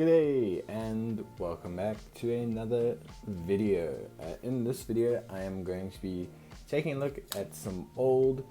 G'day and welcome back to another video. In this video I am going to be taking a look at some old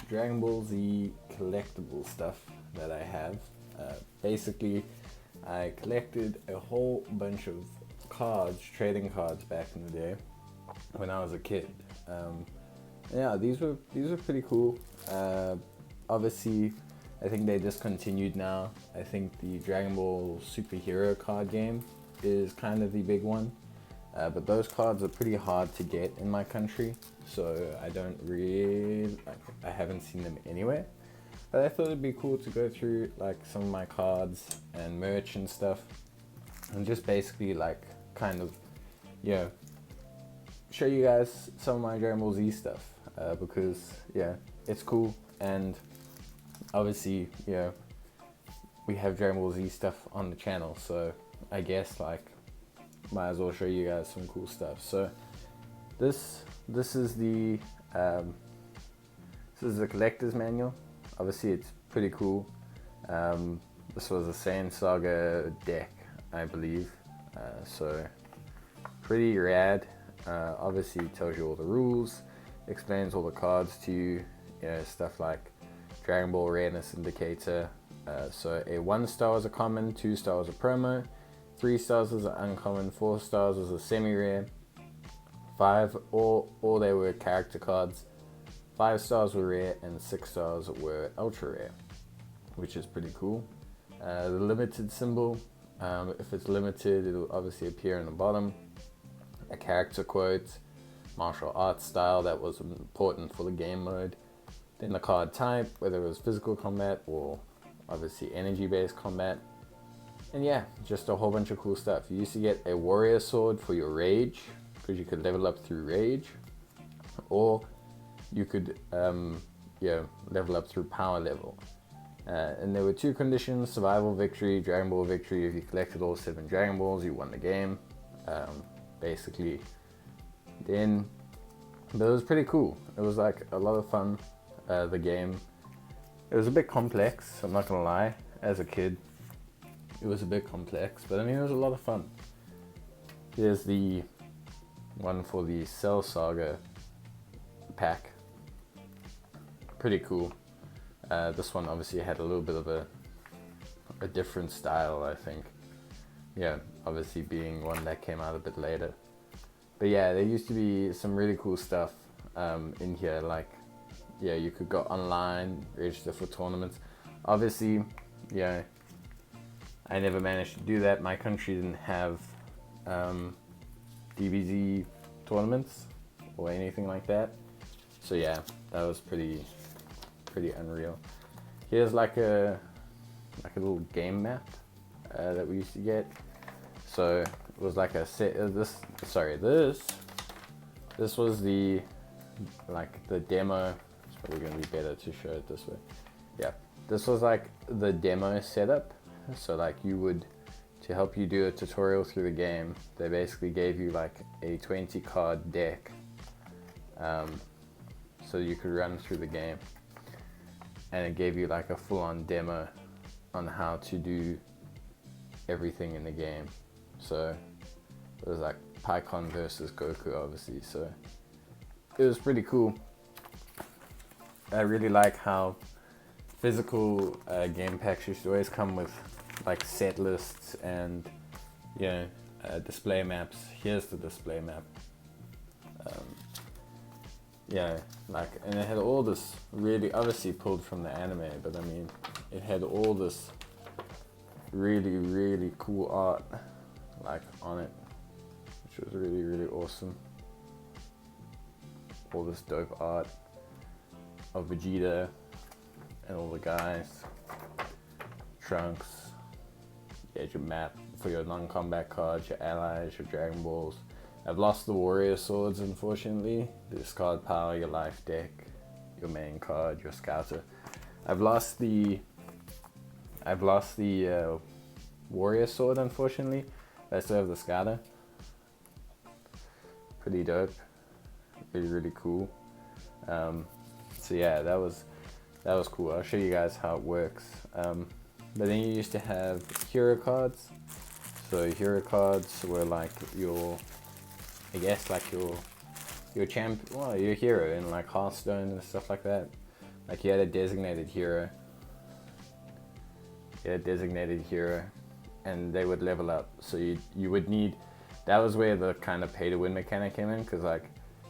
Dragon Ball Z collectible stuff that I have. Basically I collected a whole bunch of cards, trading cards back in the day when I was a kid. Yeah, these were pretty cool. Obviously I think they discontinued now. I think the Dragon Ball superhero card game is kind of the big one. But those cards are pretty hard to get in my country, so I haven't seen them anywhere. But I thought it'd be cool to go through like some of my cards and merch and stuff, and just basically like kind of, show you guys some of my Dragon Ball Z stuff, because it's cool. And obviously, we have Dragon Ball Z stuff on the channel, so I guess like might as well show you guys some cool stuff. So this is the collector's manual. Obviously it's pretty cool. This was a Saiyan Saga deck, I believe, so pretty rad. Obviously it tells you all the rules, explains all the cards to you, stuff like Dragon Ball Rareness Indicator. So a 1 star was a common, 2 star was a promo, 3 stars was an uncommon, 4 stars was a semi-rare, 5 all they were character cards, 5 stars were rare, and 6 stars were ultra rare, which is pretty cool. The limited symbol, if it's limited, it'll obviously appear in the bottom. A character quote, martial arts style that was important for the game mode. Then the card type, whether it was physical combat or obviously energy based combat. And yeah, just a whole bunch of cool stuff. You used to get a warrior sword for your rage, because you could level up through rage, or you could level up through power level. And there were 2 conditions: survival victory, Dragon Ball victory. If you collected all 7 Dragon Balls, you won the game, basically. Then, but it was pretty cool. It was like a lot of fun. The game, it was a bit complex, I'm not gonna lie. As a kid it was a bit complex, but I mean it was a lot of fun. Here's the one for the Cell Saga pack, pretty cool. This one obviously had a little bit of a different style, I think, obviously being one that came out a bit later. But yeah, there used to be some really cool stuff in here, like you could go online, register for tournaments. Obviously, I never managed to do that. My country didn't have DBZ tournaments or anything like that. So yeah, that was pretty unreal. Here's like a little game map that we used to get. So it was like a set. This was the demo. Probably going to be better to show it this way. Yeah, this was like the demo setup. So like to help you do a tutorial through the game, they basically gave you like a 20 card deck, so you could run through the game, and it gave you like a full-on demo on how to do everything in the game. So it was like Pycon versus Goku, obviously, so it was pretty cool. I really like how physical game packs used to always come with like set lists and display maps. Here's the display map. And it had all this really, obviously pulled from the anime, but I mean it had all this really cool art like on it, which was really awesome. All this dope art of Vegeta and all the guys, Trunks. Your map for your non-combat cards, your allies, your Dragon Balls. I've lost the warrior swords, unfortunately. Discard power, your life deck, your main card, your scouter. I've lost the warrior sword, unfortunately. But I still have the scouter. Pretty dope. Really cool. So yeah, that was cool. I'll show you guys how it works. But then you used to have hero cards. So hero cards were like your, I guess like your your hero in like Hearthstone and stuff like that. Like you had a designated hero. And they would level up. So you would need, that was where the kind of pay to win mechanic came in, because like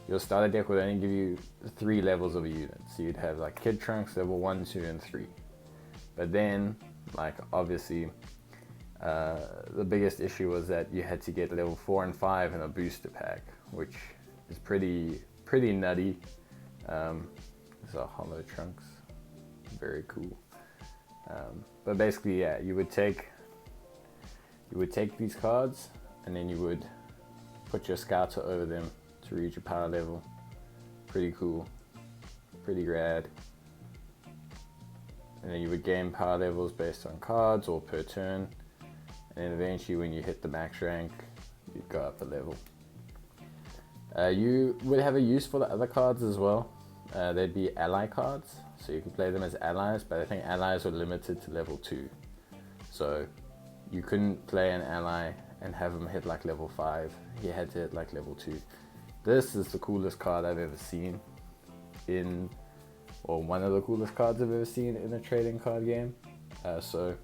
your starter deck would only give you 3 levels of a unit. So you'd have like Kid Trunks level 1, 2, and 3. But then, like obviously, the biggest issue was that you had to get level 4 and 5 in a booster pack, which is pretty nutty. These are hollow Trunks, very cool. But basically, yeah, you would take these cards, and then you would put your scouter over them to reach a power level. Pretty cool, pretty rad. And then you would gain power levels based on cards or per turn. And then eventually when you hit the max rank, you'd go up a level. You would have a use for the other cards as well. They'd be ally cards, so you could play them as allies, but I think allies were limited to level 2. So you couldn't play an ally and have them hit like level 5. He had to hit like level 2. This is the coolest card I've ever seen or one of the coolest cards I've ever seen in a trading card game. So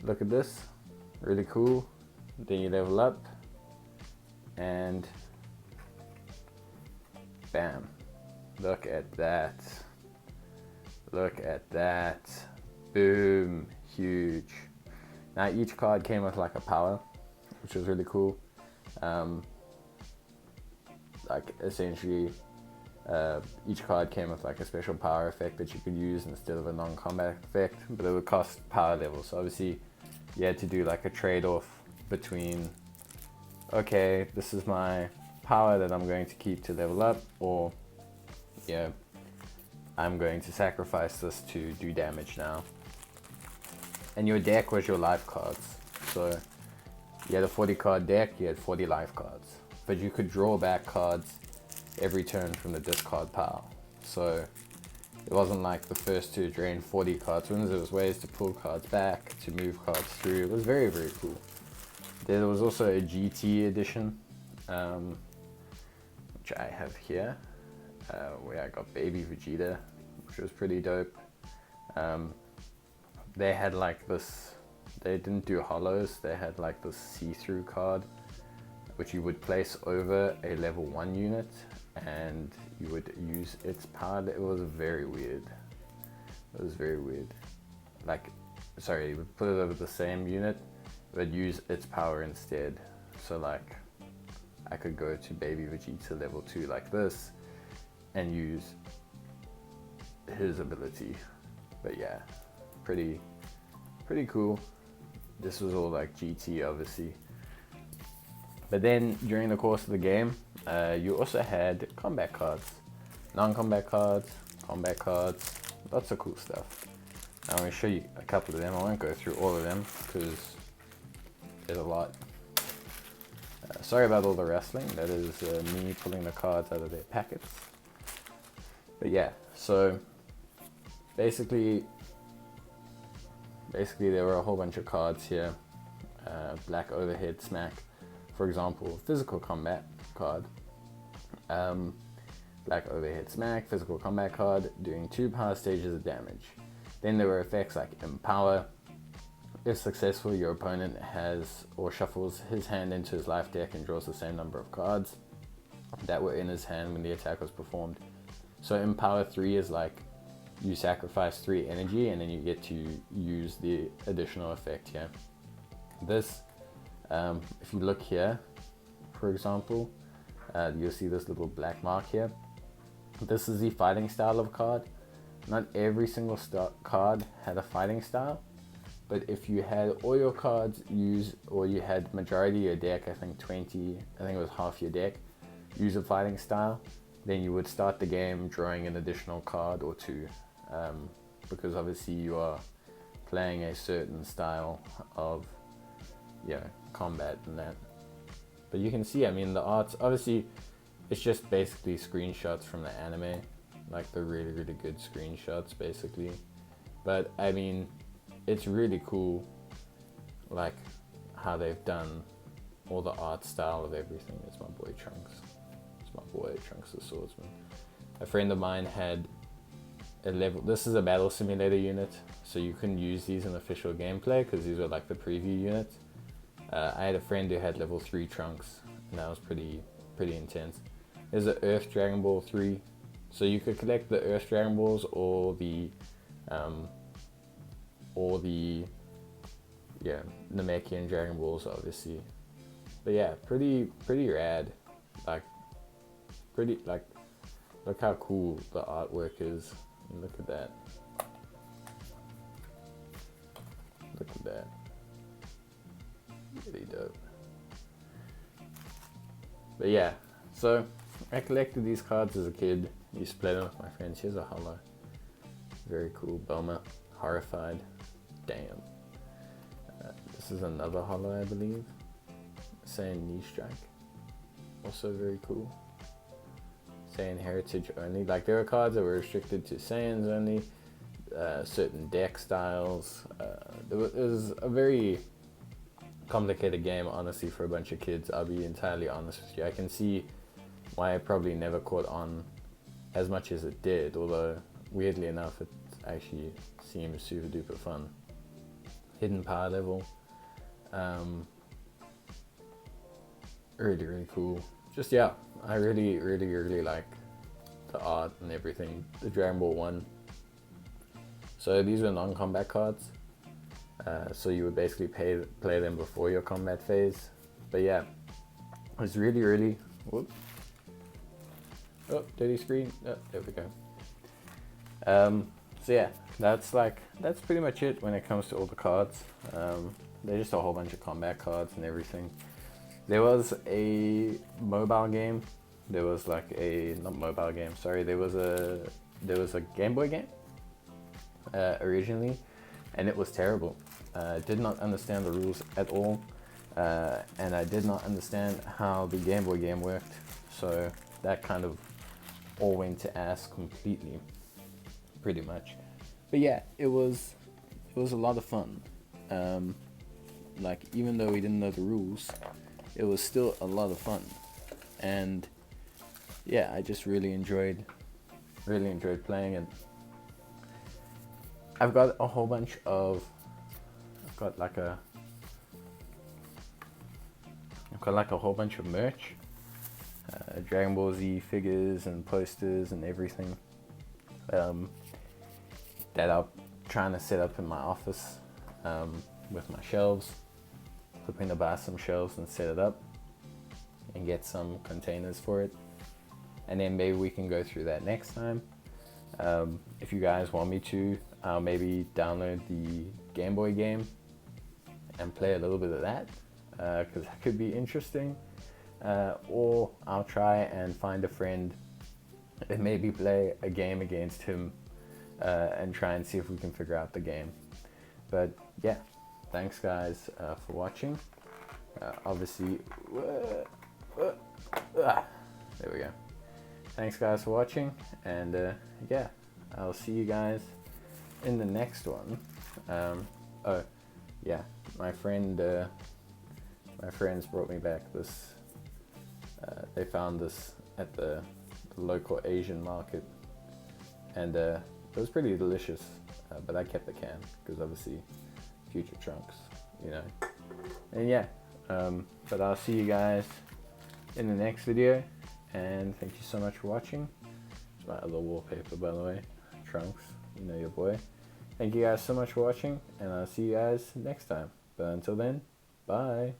look at this, really cool. Then you level up and bam, look at that, boom, huge. Now each card came with like a power, which was really cool. Like essentially each card came with like a special power effect that you could use instead of a non-combat effect, but it would cost power levels. So obviously you had to do like a trade-off between, okay, this is my power that I'm going to keep to level up, or I'm going to sacrifice this to do damage now. And your deck was your life cards. So you had a 40 card deck, you had 40 life cards, but you could draw back cards every turn from the discard pile. So it wasn't like the first to drain 40 cards wins. There was ways to pull cards back, to move cards through. It was very, very cool. There was also a GT edition, which I have here, where I got Baby Vegeta, which was pretty dope. They had like this, they didn't do hollows, they had like this see-through card, which you would place over a level 1 unit, and you would use its power. It was very weird. Like, sorry, you would put it over the same unit, but use its power instead. So like, I could go to Baby Vegeta level 2 like this, and use his ability. But yeah, pretty cool. This was all like GT, obviously. But then during the course of the game, you also had combat cards, non-combat cards, combat cards, lots of cool stuff. I'm going to show you a couple of them. I won't go through all of them because there's a lot. Sorry about all the wrestling. That is me pulling the cards out of their packets. But yeah, so basically there were a whole bunch of cards here. Black Overhead Smack, for example, physical combat card. Black Overhead Smack, physical combat card, doing 2 power stages of damage. Then there were effects like Empower. If successful, your opponent has or shuffles his hand into his life deck and draws the same number of cards that were in his hand when the attack was performed. So Empower 3 is like, you sacrifice 3 energy and then you get to use the additional effect here. This, if you look here, for example, you'll see this little black mark here. This is the fighting style of card. Not every single card had a fighting style, but if you had all your cards use, or you had majority of your deck, I think it was half your deck, use a fighting style, then you would start the game drawing an additional card or 2, because obviously you are playing a certain style of combat and that. But you can see, I mean, the arts, obviously it's just basically screenshots from the anime, like the really, really good screenshots basically. But I mean, it's really cool, like how they've done all the art style of everything. It's my boy Trunks. It's my boy Trunks the Swordsman. A friend of mine had a level. This is a battle simulator unit, so you couldn't use these in official gameplay because these were like the preview units. I had a friend who had level 3 Trunks, and that was pretty intense. There's an Earth Dragon Ball 3, so you could collect the Earth Dragon Balls or the Namekian Dragon Balls, obviously. But yeah, pretty rad. Look how cool the artwork is. Look at that. Look at that. Really dope. But yeah, so I collected these cards as a kid. Used to play them with my friends. Here's a holo. Very cool. Boma. Horrified. Damn. This is another holo, I believe. Saiyan Knee Strike. Also very cool. Saiyan Heritage only. Like, there are cards that were restricted to Saiyans only. Certain deck styles. It was a very complicated game, honestly, for a bunch of kids. I'll be entirely honest with you. I can see why it probably never caught on as much as it did, although weirdly enough it actually seems super duper fun. Hidden power level, really cool. Just yeah, I really like the art and everything. The Dragon Ball 1. So these were non-combat cards. So you would basically play them before your combat phase. But yeah, it was really, whoop. Oh, dirty screen. Oh, there we go. So yeah, that's pretty much it when it comes to all the cards. They're just a whole bunch of combat cards and everything. There was a mobile game. There was like not mobile game, sorry. There was a Game Boy game originally, and it was terrible. Did not understand the rules at all, and I did not understand how the Game Boy game worked, so that kind of all went to ass completely, pretty much. But yeah, it was a lot of fun. Like, even though we didn't know the rules, it was still a lot of fun, and yeah, I just really enjoyed playing it. I've got a whole bunch of merch, Dragon Ball Z figures and posters and everything, that I'm trying to set up in my office, with my shelves. Hoping to buy some shelves and set it up and get some containers for it, and then maybe we can go through that next time. If you guys want me to, I'll maybe download the Game Boy game and play a little bit of that, because that could be interesting. Or I'll try and find a friend and maybe play a game against him, and try and see if we can figure out the game. But yeah, thanks guys for watching. Obviously, there we go. Thanks guys for watching, and yeah, I'll see you guys in the next one. Oh yeah, my friends brought me back this. They found this at the local Asian market, and it was pretty delicious. But I kept the can because obviously future Trunks, you know. And yeah, but I'll see you guys in the next video, and thank you so much for watching. It's my other wallpaper, by the way. Trunks, you know your boy. Thank you guys so much for watching, and I'll see you guys next time. But until then, bye.